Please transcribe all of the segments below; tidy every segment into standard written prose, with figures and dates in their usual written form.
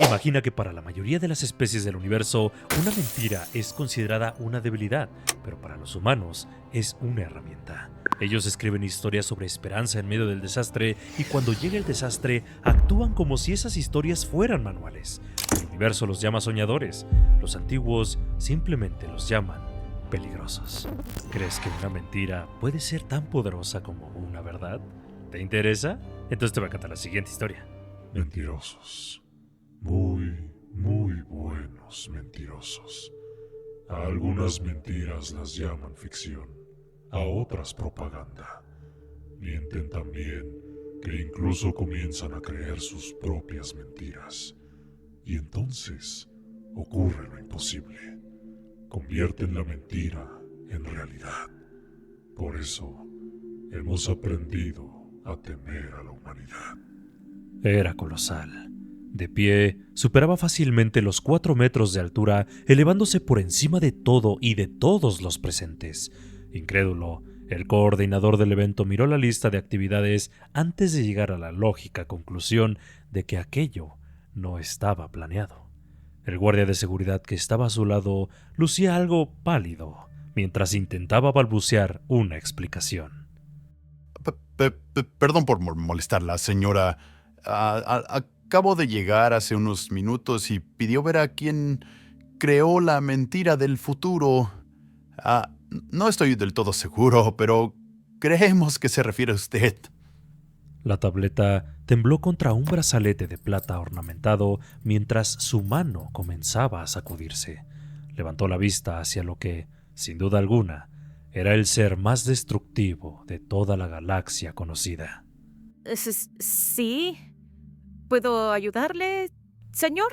Imagina que para la mayoría de las especies del universo, una mentira es considerada una debilidad, pero para los humanos es una herramienta. Ellos escriben historias sobre esperanza en medio del desastre y cuando llega el desastre actúan como si esas historias fueran manuales. El universo los llama soñadores, los antiguos simplemente los llaman peligrosos. ¿Crees que una mentira puede ser tan poderosa como una verdad? ¿Te interesa? Entonces te voy a contar la siguiente historia. Mentirosos. Muy buenos mentirosos. A algunas mentiras las llaman ficción, a otras propaganda. Mienten tan bien que incluso comienzan a creer sus propias mentiras. Y entonces ocurre lo imposible. Convierten la mentira en realidad. Por eso hemos aprendido a temer a la humanidad. Era colosal. De pie, superaba fácilmente los 4 metros de altura, elevándose por encima de todo y de todos los presentes. Incrédulo, el coordinador del evento miró la lista de actividades antes de llegar a la lógica conclusión de que aquello no estaba planeado. El guardia de seguridad que estaba a su lado lucía algo pálido, mientras intentaba balbucear una explicación. Perdón por molestarla, señora. Acabo de llegar hace unos minutos y pidió ver a quién creó la mentira del futuro. No estoy del todo seguro, pero creemos que se refiere a usted. La tableta tembló contra un brazalete de plata ornamentado mientras su mano comenzaba a sacudirse. Levantó la vista hacia lo que, sin duda alguna, era el ser más destructivo de toda la galaxia conocida. ¿Sí? ¿Puedo ayudarle, señor?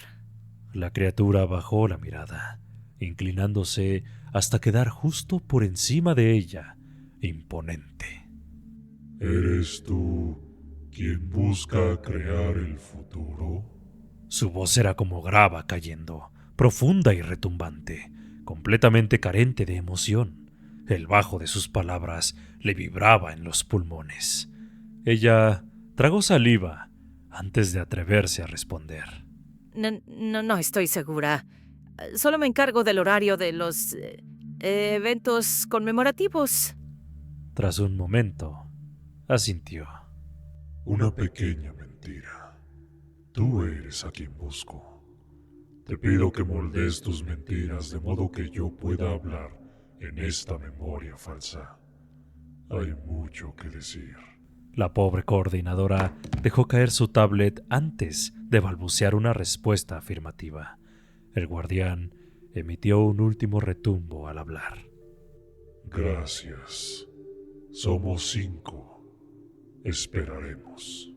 La criatura bajó la mirada, inclinándose hasta quedar justo por encima de ella, imponente. ¿Eres tú quien busca crear el futuro? Su voz era como grava cayendo, profunda y retumbante, completamente carente de emoción. El bajo de sus palabras le vibraba en los pulmones. Ella tragó saliva antes de atreverse a responder. No estoy segura. Solo me encargo del horario de los eventos conmemorativos. Tras un momento, asintió. Una pequeña mentira. Tú eres a quien busco. Te pido que moldees tus mentiras de modo que yo pueda hablar en esta memoria falsa. Hay mucho que decir. La pobre coordinadora dejó caer su tablet antes de balbucear una respuesta afirmativa. El guardián emitió un último retumbo al hablar. Gracias. Somos 5. Esperaremos.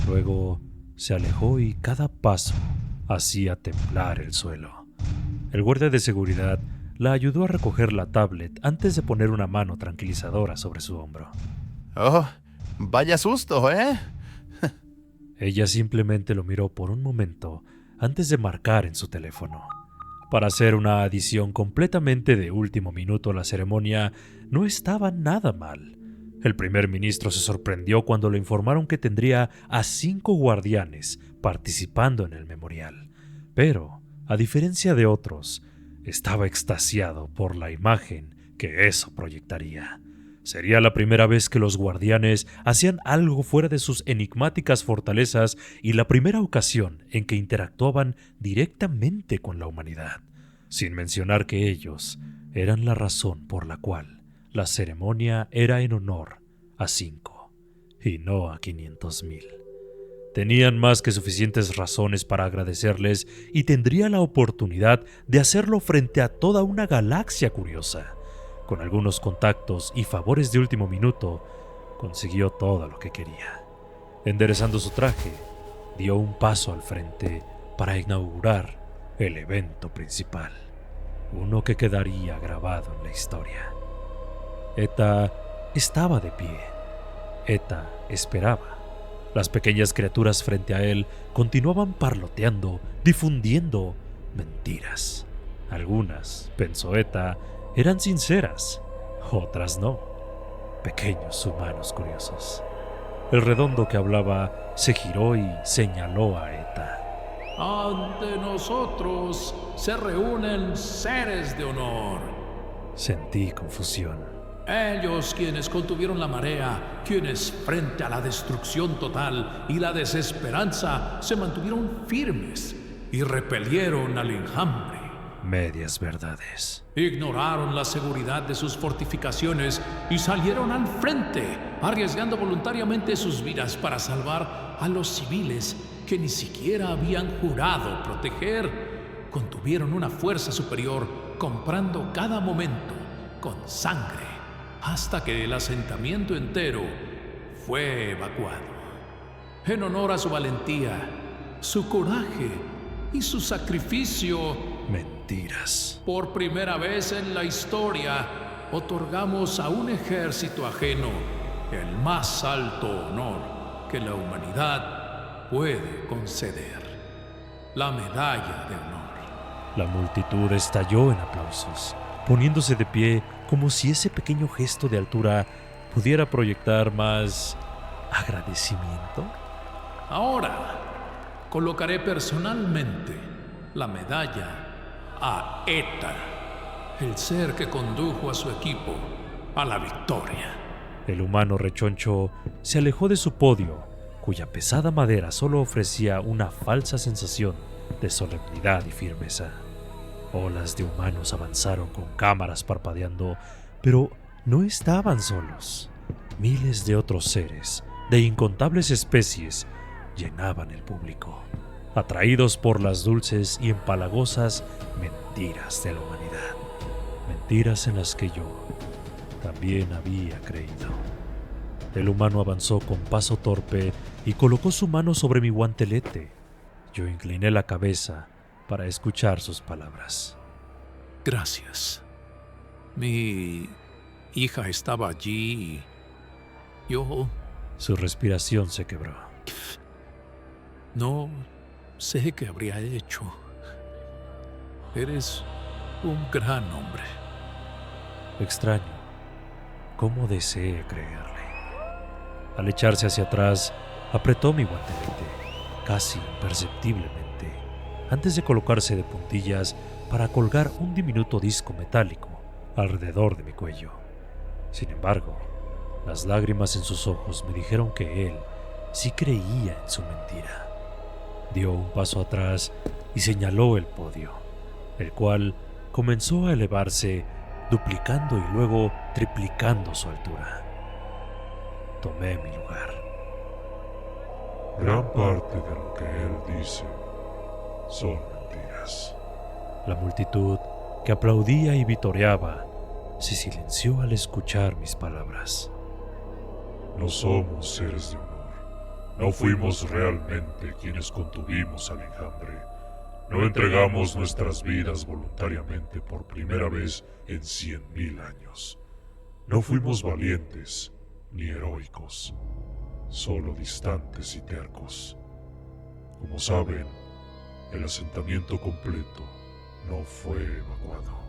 Luego se alejó y cada paso hacía temblar el suelo. El guardia de seguridad la ayudó a recoger la tablet antes de poner una mano tranquilizadora sobre su hombro. Oh, vaya susto, ¿eh? Ella simplemente lo miró por un momento antes de marcar en su teléfono. Para hacer una adición completamente de último minuto a la ceremonia, no estaba nada mal. El primer ministro se sorprendió cuando le informaron que tendría a 5 guardianes participando en el memorial. Pero, a diferencia de otros, estaba extasiado por la imagen que eso proyectaría. Sería la primera vez que los guardianes hacían algo fuera de sus enigmáticas fortalezas y la primera ocasión en que interactuaban directamente con la humanidad, sin mencionar que ellos eran la razón por la cual la ceremonia era en honor a 5 y no a 500,000. Tenían más que suficientes razones para agradecerles y tendría la oportunidad de hacerlo frente a toda una galaxia curiosa. Con algunos contactos y favores de último minuto, consiguió todo lo que quería. Enderezando su traje, dio un paso al frente para inaugurar el evento principal, uno que quedaría grabado en la historia. Eta estaba de pie. Eta esperaba. Las pequeñas criaturas frente a él continuaban parloteando, difundiendo mentiras. Algunas, pensó Eta, eran sinceras, otras no. Pequeños humanos curiosos. El redondo que hablaba se giró y señaló a Eta. Ante nosotros se reúnen seres de honor. Sentí confusión. Ellos quienes contuvieron la marea, quienes frente a la destrucción total y la desesperanza se mantuvieron firmes y repelieron al enjambre. Medias verdades. Ignoraron la seguridad de sus fortificaciones y salieron al frente, arriesgando voluntariamente sus vidas para salvar a los civiles que ni siquiera habían jurado proteger. Contuvieron una fuerza superior, comprando cada momento con sangre, hasta que el asentamiento entero fue evacuado. En honor a su valentía, su coraje y su sacrificio, Mentiras. por primera vez en la historia, otorgamos a un ejército ajeno el más alto honor que la humanidad puede conceder: la medalla de honor. La multitud estalló en aplausos, poniéndose de pie como si ese pequeño gesto de altura pudiera proyectar más agradecimiento. Ahora, colocaré personalmente la medalla a Eta, el ser que condujo a su equipo a la victoria. El humano rechoncho se alejó de su podio, cuya pesada madera solo ofrecía una falsa sensación de solemnidad y firmeza. Olas de humanos avanzaron con cámaras parpadeando, pero no estaban solos. Miles de otros seres, de incontables especies, llenaban el público, atraídos por las dulces y empalagosas mentiras de la humanidad. Mentiras en las que yo también había creído. El humano avanzó con paso torpe y colocó su mano sobre mi guantelete. Yo incliné la cabeza para escuchar sus palabras. Gracias. Mi hija estaba allí y yo Su respiración se quebró. no sé qué habría hecho. Eres un gran hombre. Extraño. ¿Cómo deseé creerle? Al echarse hacia atrás, apretó mi guantelete, casi imperceptiblemente, antes de colocarse de puntillas para colgar un diminuto disco metálico alrededor de mi cuello. Sin embargo, las lágrimas en sus ojos me dijeron que él sí creía en su mentira. Dio un paso atrás y señaló el podio, el cual comenzó a elevarse, duplicando y luego triplicando su altura. Tomé mi lugar. Gran parte de lo que él dice son mentiras. La multitud, que aplaudía y vitoreaba, se silenció al escuchar mis palabras. No somos seres de honor. No fuimos realmente quienes contuvimos al enjambre. No entregamos nuestras vidas voluntariamente por primera vez en 100.000 años. No fuimos valientes ni heroicos, solo distantes y tercos. Como saben, el asentamiento completo no fue evacuado.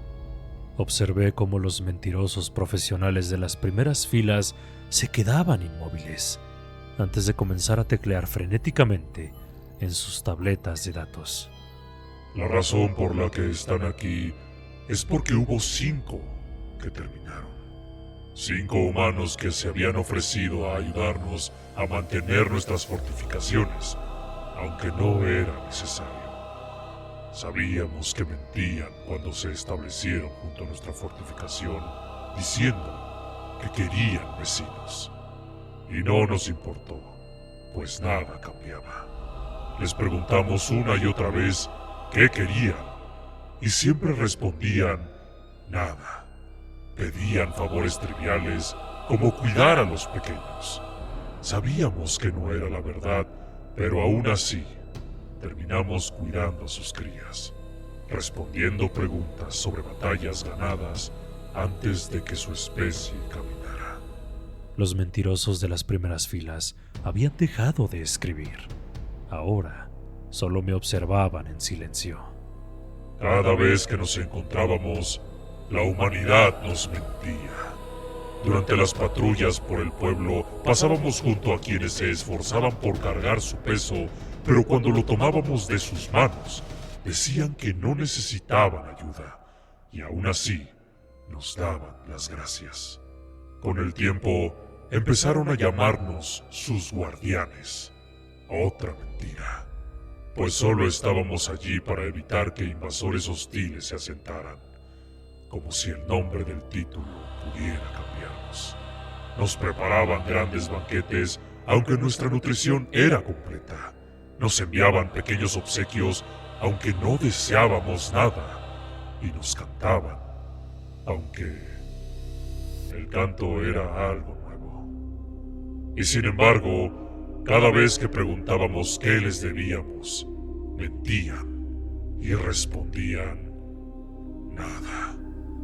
Observé cómo los mentirosos profesionales de las primeras filas se quedaban inmóviles antes de comenzar a teclear frenéticamente en sus tabletas de datos. La razón por la que están aquí es porque hubo 5 que terminaron. 5 humanos que se habían ofrecido a ayudarnos a mantener nuestras fortificaciones, aunque no era necesario. Sabíamos que mentían cuando se establecieron junto a nuestra fortificación, diciendo que querían vecinos. Y no nos importó, pues nada cambiaba. Les preguntamos una y otra vez qué querían, y siempre respondían nada. Pedían favores triviales como cuidar a los pequeños. Sabíamos que no era la verdad, pero aún así terminamos cuidando a sus crías, respondiendo preguntas sobre batallas ganadas antes de que su especie caminara. Los mentirosos de las primeras filas habían dejado de escribir. Ahora solo me observaban en silencio. Cada vez que nos encontrábamos, la humanidad nos mentía. Durante las patrullas por el pueblo, pasábamos junto a quienes se esforzaban por cargar su peso pero cuando lo tomábamos de sus manos, decían que no necesitaban ayuda, y aún así nos daban las gracias. Con el tiempo, empezaron a llamarnos sus guardianes. Otra mentira, pues solo estábamos allí para evitar que invasores hostiles se asentaran, como si el nombre del título pudiera cambiarnos. Nos preparaban grandes banquetes, aunque nuestra nutrición era completa. Nos enviaban pequeños obsequios, aunque no deseábamos nada, y nos cantaban, aunque el canto era algo nuevo. Y sin embargo, cada vez que preguntábamos qué les debíamos, mentían y respondían nada.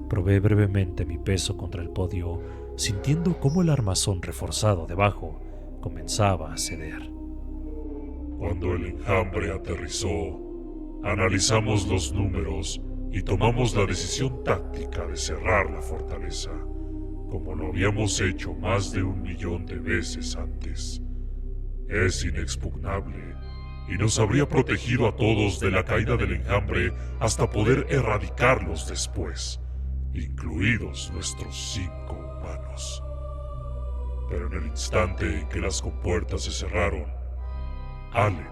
Probé brevemente mi peso contra el podio, sintiendo cómo el armazón reforzado debajo comenzaba a ceder. Cuando el enjambre aterrizó, analizamos los números y tomamos la decisión táctica de cerrar la fortaleza, como lo habíamos hecho más de 1.000.000 de veces antes. Es inexpugnable y nos habría protegido a todos de la caída del enjambre hasta poder erradicarlos después, incluidos nuestros 5 humanos. Pero en el instante en que las compuertas se cerraron, Allen,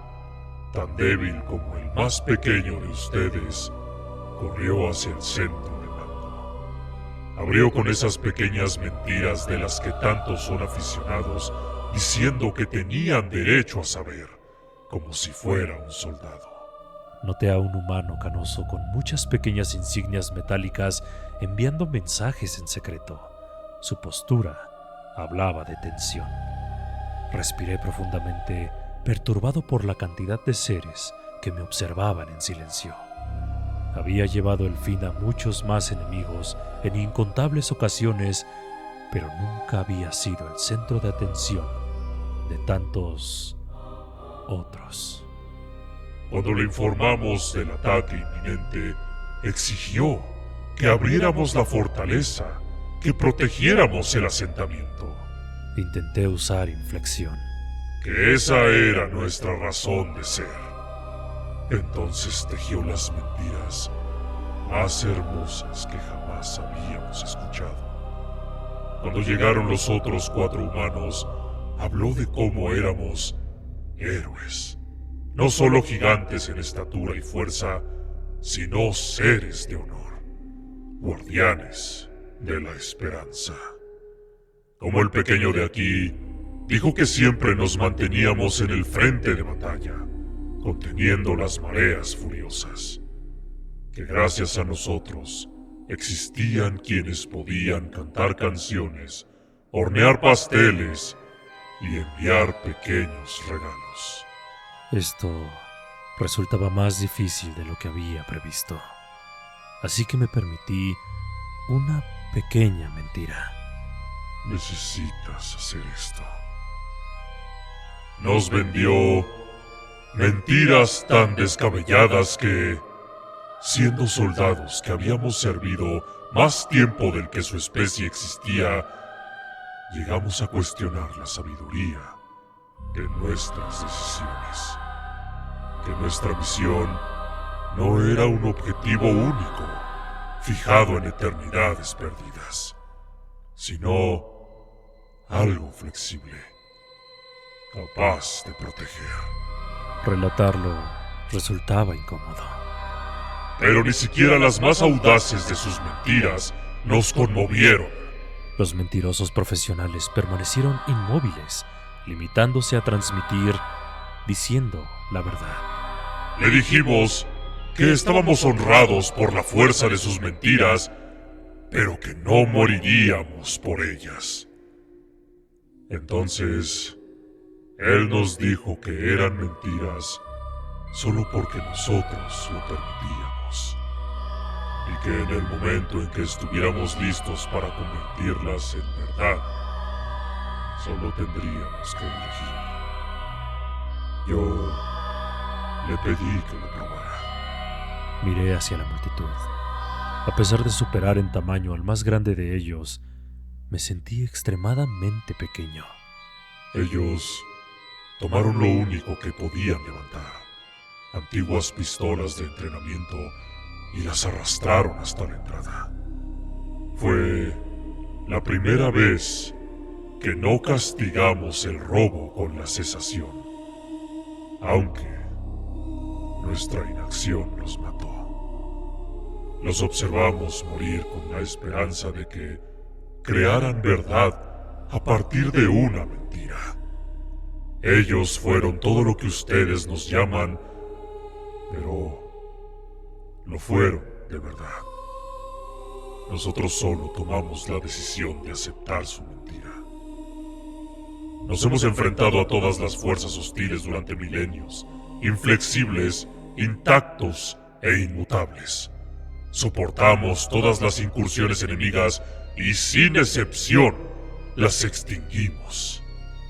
tan débil como el más pequeño de ustedes, corrió hacia el centro del mando. Abrió con esas pequeñas mentiras de las que tantos son aficionados, diciendo que tenían derecho a saber, como si fuera un soldado. Noté a un humano canoso con muchas pequeñas insignias metálicas enviando mensajes en secreto. Su postura hablaba de tensión. Respiré profundamente, perturbado por la cantidad de seres que me observaban en silencio. Había llevado el fin a muchos más enemigos en incontables ocasiones, pero nunca había sido el centro de atención de tantos otros. Cuando le informamos del ataque inminente, exigió que abriéramos la fortaleza, que protegiéramos el asentamiento. Intenté usar inflexión. Que esa era nuestra razón de ser. Entonces tejió las mentiras más hermosas que jamás habíamos escuchado. Cuando llegaron los otros 4 humanos, habló de cómo éramos héroes. No solo gigantes en estatura y fuerza, sino seres de honor, guardianes de la esperanza. Como el pequeño de aquí, dijo que siempre nos manteníamos en el frente de batalla, conteniendo las mareas furiosas. Que gracias a nosotros existían quienes podían cantar canciones, hornear pasteles y enviar pequeños regalos. Esto resultaba más difícil de lo que había previsto, así que me permití una pequeña mentira. Necesitas hacer esto. Nos vendió mentiras tan descabelladas que, siendo soldados que habíamos servido más tiempo del que su especie existía, llegamos a cuestionar la sabiduría de nuestras decisiones. Que nuestra misión no era un objetivo único, fijado en eternidades perdidas, sino algo flexible, capaz de proteger. Relatarlo resultaba incómodo. Pero ni siquiera las más audaces de sus mentiras nos conmovieron. Los mentirosos profesionales permanecieron inmóviles, limitándose a transmitir, diciendo la verdad. Le dijimos que estábamos honrados por la fuerza de sus mentiras, pero que no moriríamos por ellas. Entonces, él nos dijo que eran mentiras solo porque nosotros lo permitíamos, y que en el momento en que estuviéramos listos para convertirlas en verdad, solo tendríamos que elegir. Yo le pedí que lo probara. Miré hacia la multitud. A pesar de superar en tamaño al más grande de ellos, me sentí extremadamente pequeño. Ellos Tomaron lo único que podían levantar, antiguas pistolas de entrenamiento, y las arrastraron hasta la entrada. Fue la primera vez que no castigamos el robo con la cesación, aunque nuestra inacción los mató. Los observamos morir con la esperanza de que crearan verdad a partir de una mentira. Ellos fueron todo lo que ustedes nos llaman, pero lo fueron de verdad. Nosotros solo tomamos la decisión de aceptar su mentira. Nos hemos enfrentado a todas las fuerzas hostiles durante milenios, inflexibles, intactos e inmutables. Soportamos todas las incursiones enemigas y, sin excepción, las extinguimos.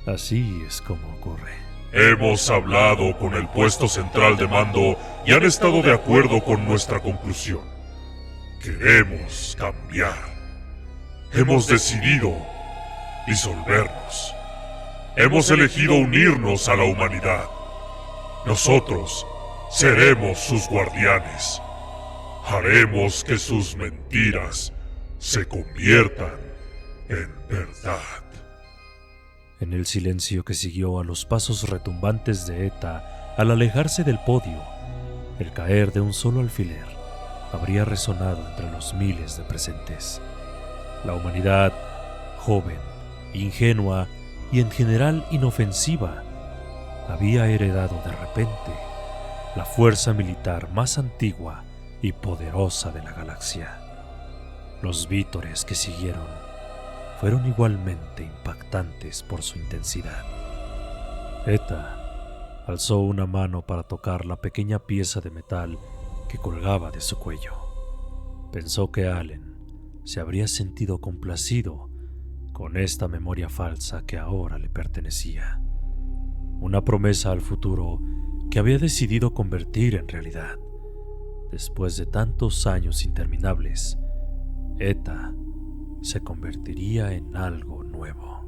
Así es como ocurre. Hemos hablado con el puesto central de mando y han estado de acuerdo con nuestra conclusión. Queremos cambiar. Hemos decidido disolvernos. Hemos elegido unirnos a la humanidad. Nosotros seremos sus guardianes. Haremos que sus mentiras se conviertan en verdad. En el silencio que siguió a los pasos retumbantes de Eta al alejarse del podio, el caer de un solo alfiler habría resonado entre los miles de presentes. La humanidad, joven, ingenua y en general inofensiva, había heredado de repente la fuerza militar más antigua y poderosa de la galaxia. Los vítores que siguieron fueron igualmente impactantes por su intensidad. Eta alzó una mano para tocar la pequeña pieza de metal que colgaba de su cuello. Pensó que Allen se habría sentido complacido con esta memoria falsa que ahora le pertenecía. Una promesa al futuro que había decidido convertir en realidad. Después de tantos años interminables, Eta se convertiría en algo nuevo.